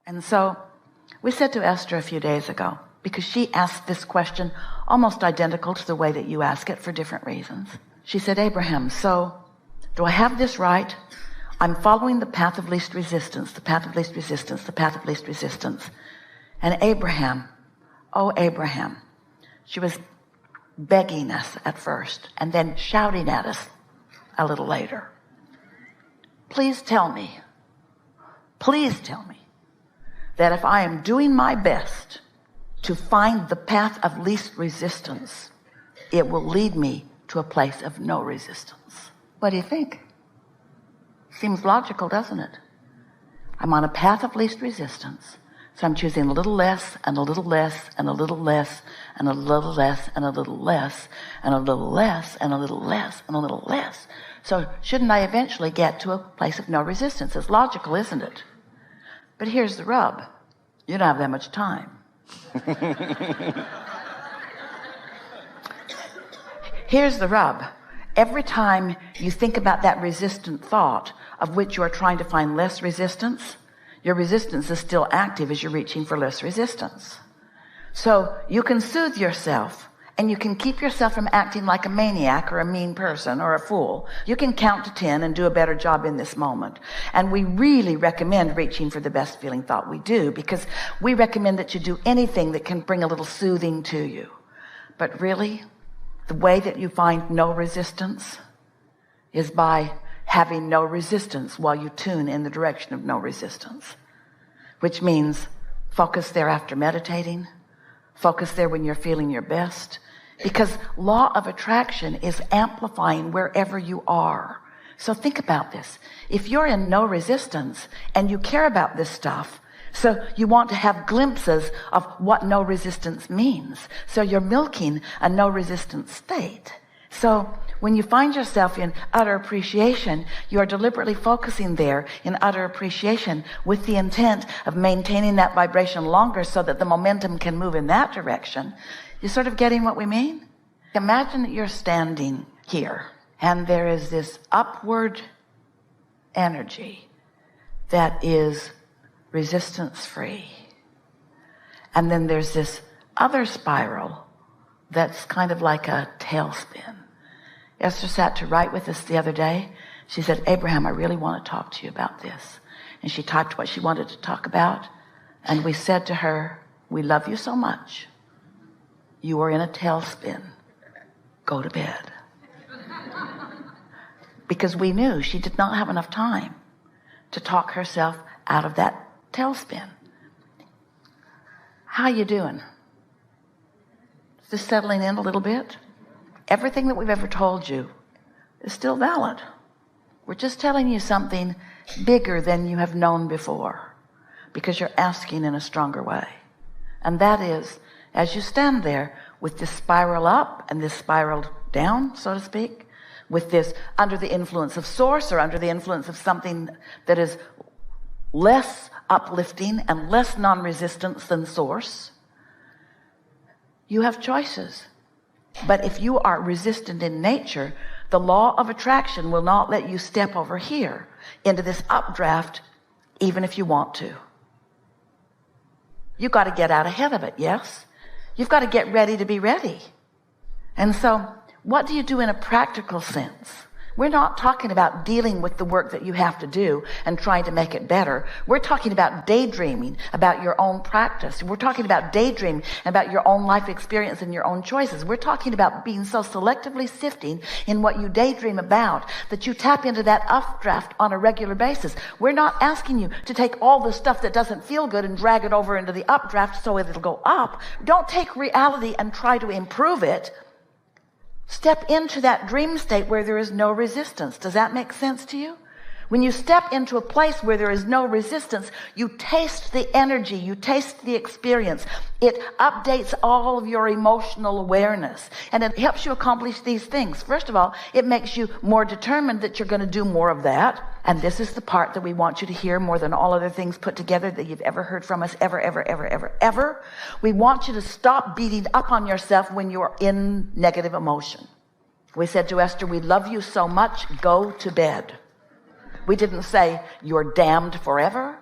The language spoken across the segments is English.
And so we said to Esther a few days ago, because she asked this question almost identical to the way that you ask it for different reasons. She said, Abraham, so do I have this right? I'm following the path of least resistance, the path of least resistance, the path of least resistance. And Abraham, oh Abraham, she was begging us at first and then shouting at us a little later. Please tell me that if I am doing my best to find the path of least resistance, it will lead me to a place of no resistance. What do you think? Seems logical, doesn't it? I'm on a path of least resistance, so I'm choosing a little less and a little less and a little less and a little less and a little less and a little less and a little less and a little less. So shouldn't I eventually get to a place of no resistance? It's logical, isn't it? But here's the rub. You don't have that much time. Here's the rub. Every time you think about that resistant thought of which you are trying to find less resistance, your resistance is still active as you're reaching for less resistance. So you can soothe yourself and you can keep yourself from acting like a maniac or a mean person or a fool. You can count to 10 and do a better job in this moment. And we really recommend reaching for the best feeling thought we do, because we recommend that you do anything that can bring a little soothing to you. But really, the way that you find no resistance is by having no resistance while you tune in the direction of no resistance, which means focus there after meditating, focus there when you're feeling your best, because law of attraction is amplifying wherever you are. So think about this. If you're in no resistance and you care about this stuff, so you want to have glimpses of what no resistance means. So you're milking a no resistance state. So when you find yourself in utter appreciation, you are deliberately focusing there in utter appreciation with the intent of maintaining that vibration longer so that the momentum can move in that direction. You sort of getting what we mean? Imagine that you're standing here and there is this upward energy that is resistance free. And then there's this other spiral that's kind of like a tailspin. Esther sat to write with us the other day. She said, Abraham, I really want to talk to you about this. And she typed what she wanted to talk about. And we said to her, we love you so much. You are in a tailspin. Go to bed. Because we knew she did not have enough time to talk herself out of that tailspin. How you doing? Is this settling in a little bit? Everything that we've ever told you is still valid. We're just telling you something bigger than you have known before, because you're asking in a stronger way. And that is, as you stand there with this spiral up and this spiral down, so to speak, with this under the influence of source or under the influence of something that is less uplifting and less non-resistance than source, you have choices. But if you are resistant in nature, the law of attraction will not let you step over here into this updraft, even if you want to. You've got to get out ahead of it, yes? You've got to get ready to be ready. And so, what do you do in a practical sense? We're not talking about dealing with the work that you have to do and trying to make it better. We're talking about daydreaming about your own practice. We're talking about daydreaming about your own life experience and your own choices. We're talking about being so selectively sifting in what you daydream about that you tap into that updraft on a regular basis. We're not asking you to take all the stuff that doesn't feel good and drag it over into the updraft so it'll go up. Don't take reality and try to improve it. Step into that dream state where there is no resistance. Does that make sense to you? When you step into a place where there is no resistance, you taste the energy, you taste the experience. It updates all of your emotional awareness, and it helps you accomplish these things. First of all, it makes you more determined that you're going to do more of that. And this is the part that we want you to hear more than all other things put together that you've ever heard from us, ever. We want you to stop beating up on yourself when you're in negative emotion. We said to Esther, we love you so much, go to bed. We didn't say you're damned forever.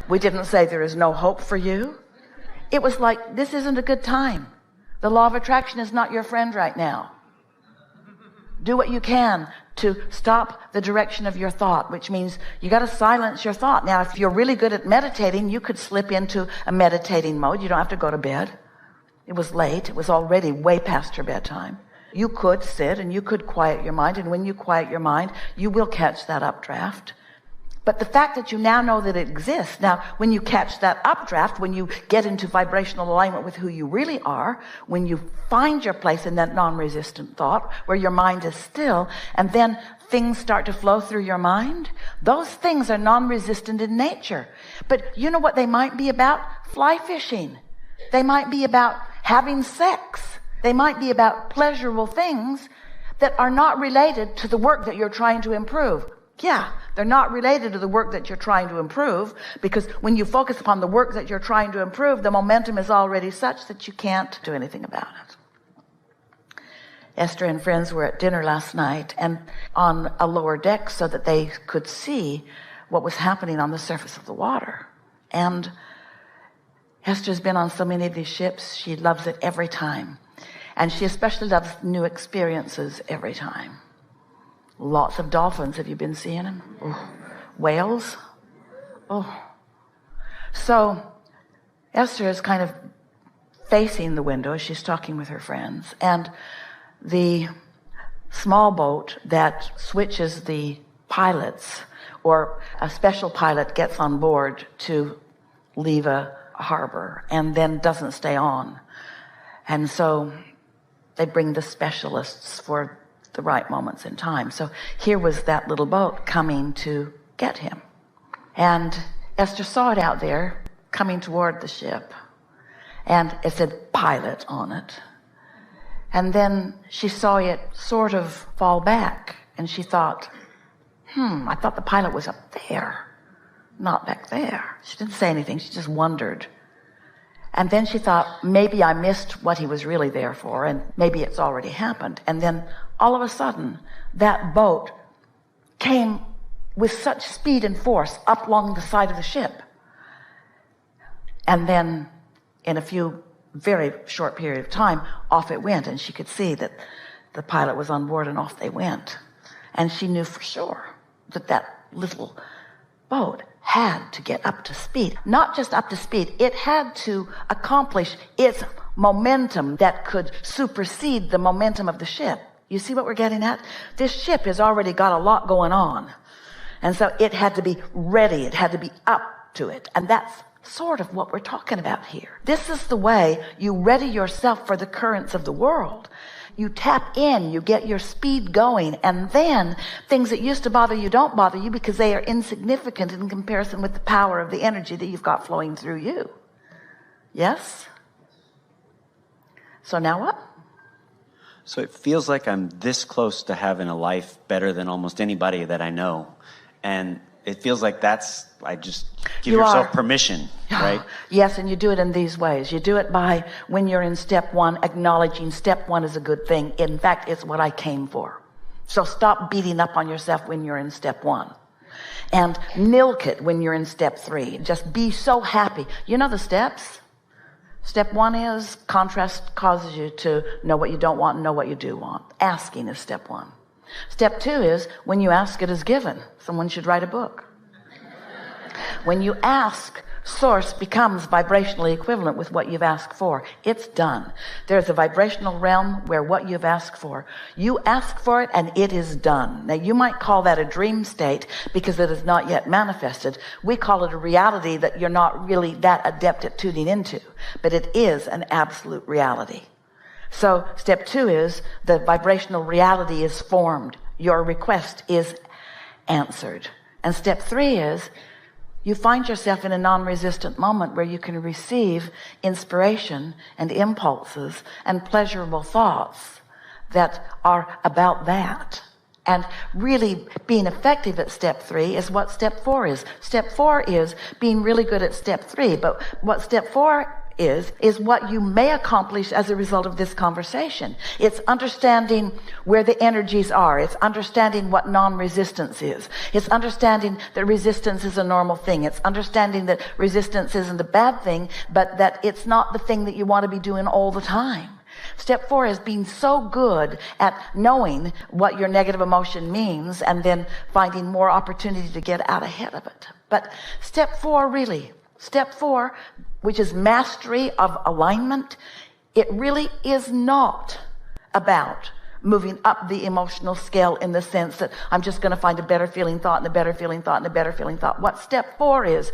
We didn't say there is no hope for you. It was like, this isn't a good time. The law of attraction is not your friend right now. Do what you can to stop the direction of your thought, which means you got to silence your thought. Now, if you're really good at meditating, you could slip into a meditating mode. You don't have to go to bed. It was late. It was already way past her bedtime. You could sit and you could quiet your mind. And when you quiet your mind, you will catch that updraft. But the fact that you now know that it exists, now when you catch that updraft, when you get into vibrational alignment with who you really are, when you find your place in that non-resistant thought where your mind is still, and then things start to flow through your mind, those things are non-resistant in nature. But you know what they might be about? Fly fishing. They might be about having sex. They might be about pleasurable things that are not related to the work that you're trying to improve. Yeah, they're not related to the work that you're trying to improve, because when you focus upon the work that you're trying to improve, the momentum is already such that you can't do anything about it. Esther and friends were at dinner last night and on a lower deck so that they could see what was happening on the surface of the water. And Esther's been on so many of these ships. She loves it every time. And she especially loves new experiences every time. Lots of dolphins. Have you been seeing them? Oh. Whales. Oh. So Esther is kind of facing the window as she's talking with her friends. And the small boat that switches the pilots, or a special pilot gets on board to leave a harbor and then doesn't stay on. And so they bring the specialists for the right moments in time. So here was that little boat coming to get him. And Esther saw it out there coming toward the ship. And it said pilot on it. And then she saw it sort of fall back. And she thought, I thought the pilot was up there, not back there. She didn't say anything. She just wondered. And then she thought, maybe I missed what he was really there for, and maybe it's already happened. And then all of a sudden, that boat came with such speed and force up along the side of the ship. And then in a few very short period of time, off it went, and she could see that the pilot was on board, and off they went. And she knew for sure that that little boat had to get up to speed. Not just up to speed, it had to accomplish its momentum that could supersede the momentum of the ship. You see what we're getting at? This ship has already got a lot going on. And so it had to be ready. It had to be up to it. And that's sort of what we're talking about here. This is the way you ready yourself for the currents of the world. You tap in, you get your speed going, and then things that used to bother you don't bother you because they are insignificant in comparison with the power of the energy that you've got flowing through you. Yes? So now what? So it feels like I'm this close to having a life better than almost anybody that I know. And it feels like I just give yourself permission, right? Yes, and you do it in these ways. You do it by, when you're in step one, acknowledging step one is a good thing. In fact, it's what I came for. So stop beating up on yourself when you're in step one. And milk it when you're in step three. Just be so happy. You know the steps? Step one is contrast causes you to know what you don't want and know what you do want. Asking is step one. Step two is when you ask, it is given. Someone should write a book. When you ask, source becomes vibrationally equivalent with what you've asked for. It's done. There's a vibrational realm where what you've asked for, you ask for it and it is done. Now you might call that a dream state because it is not yet manifested. We call it a reality that you're not really that adept at tuning into, but it is an absolute reality. So step two is the vibrational reality is formed. Your request is answered. And step three is you find yourself in a non-resistant moment where you can receive inspiration and impulses and pleasurable thoughts that are about that. And really being effective at step three is what step four is. Step four is being really good at step three. But what step four is what you may accomplish as a result of this conversation. It's understanding where the energies are. It's understanding what non-resistance is. It's understanding that resistance is a normal thing. It's understanding that resistance isn't a bad thing, but that it's not the thing that you want to be doing all the time. Step 4 is being so good at knowing what your negative emotion means and then finding more opportunity to get out ahead of it. But step 4, which is mastery of alignment, it really is not about moving up the emotional scale in the sense that I'm just going to find a better feeling thought and a better feeling thought and a better feeling thought. What step 4 is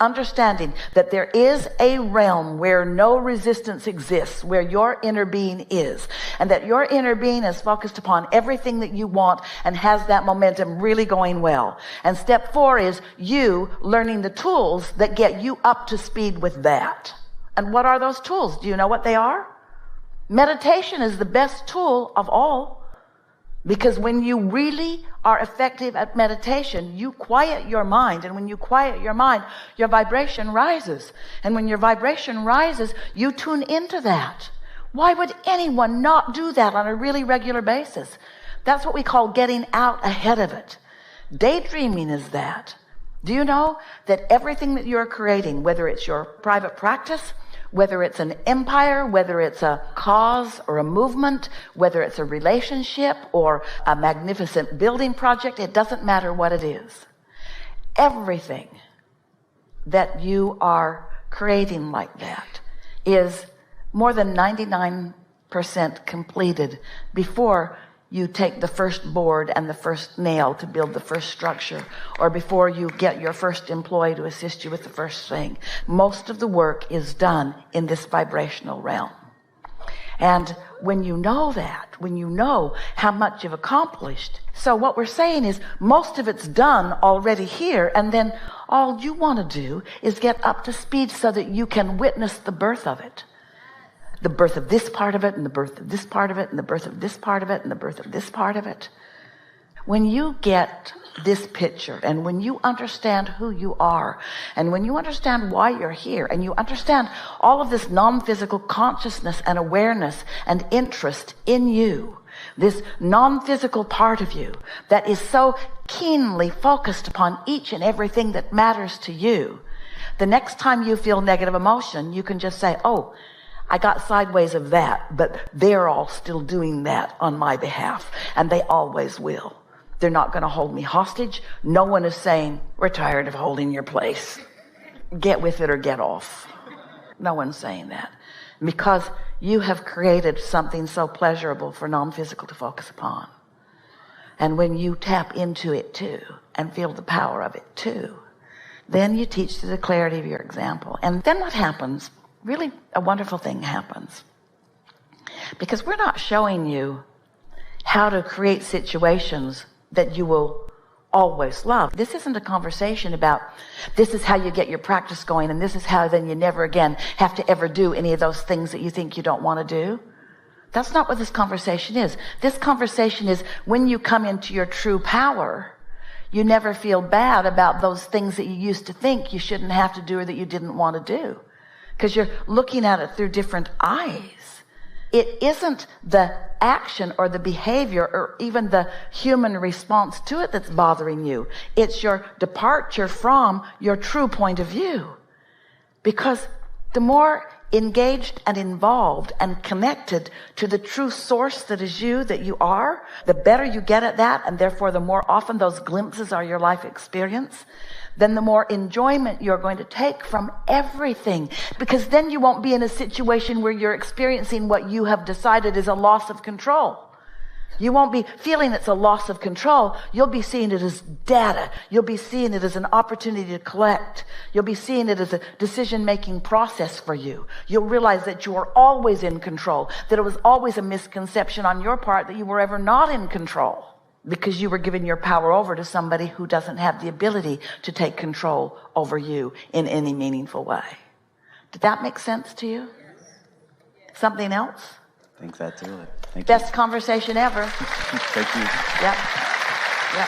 understanding that there is a realm where no resistance exists, where your inner being is, and that your inner being is focused upon everything that you want and has that momentum really going well. And step 4 is you learning the tools that get you up to speed with that. And what are those tools? Do you know what they are? Meditation is the best tool of all, because when you really are effective at meditation, you quiet your mind. And when you quiet your mind, your vibration rises. And when your vibration rises, you tune into that. Why would anyone not do that on a really regular basis? That's what we call getting out ahead of it. Daydreaming is that. Do you know that everything that you're creating, whether it's your private practice, whether it's an empire, whether it's a cause or a movement, whether it's a relationship or a magnificent building project, it doesn't matter what it is. Everything that you are creating like that is more than 99% completed before you take the first board and the first nail to build the first structure, or before you get your first employee to assist you with the first thing. Most of the work is done in this vibrational realm. And when you know that, when you know how much you've accomplished, so what we're saying is most of it's done already here, and then all you want to do is get up to speed so that you can witness the birth of it. The birth of this part of it, and the birth of this part of it, and the birth of this part of it, and the birth of this part of it. When you get this picture, and when you understand who you are, and when you understand why you're here, and you understand all of this non-physical consciousness and awareness and interest in you, this non-physical part of you that is so keenly focused upon each and everything that matters to you, the next time you feel negative emotion, you can just say, oh, I got sideways of that, but they're all still doing that on my behalf, and they always will. They're not going to hold me hostage. No one is saying, we're tired of holding your place. Get with it or get off. No one's saying that, because you have created something so pleasurable for non-physical to focus upon. And when you tap into it too and feel the power of it too, then you teach through the clarity of your example. And then what happens? Really a wonderful thing happens, because we're not showing you how to create situations that you will always love. This isn't a conversation about this is how you get your practice going, and this is how then you never again have to ever do any of those things that you think you don't want to do. That's not what this conversation is. This conversation is when you come into your true power, you never feel bad about those things that you used to think you shouldn't have to do or that you didn't want to do, because you're looking at it through different eyes. It isn't the action or the behavior or even the human response to it that's bothering you. It's your departure from your true point of view. Because the more engaged and involved and connected to the true source that is you, that you are, the better you get at that, and therefore the more often those glimpses are your life experience, then the more enjoyment you're going to take from everything. Because then you won't be in a situation where you're experiencing what you have decided is a loss of control. You won't be feeling it's a loss of control. You'll be seeing it as data. You'll be seeing it as an opportunity to collect. You'll be seeing it as a decision-making process for you. You'll realize that you are always in control, that it was always a misconception on your part that you were ever not in control, because you were giving your power over to somebody who doesn't have the ability to take control over you in any meaningful way. Did that make sense to you? Something else? I think that's it. Thank you. Best conversation ever. Thank you. Yep. Yep.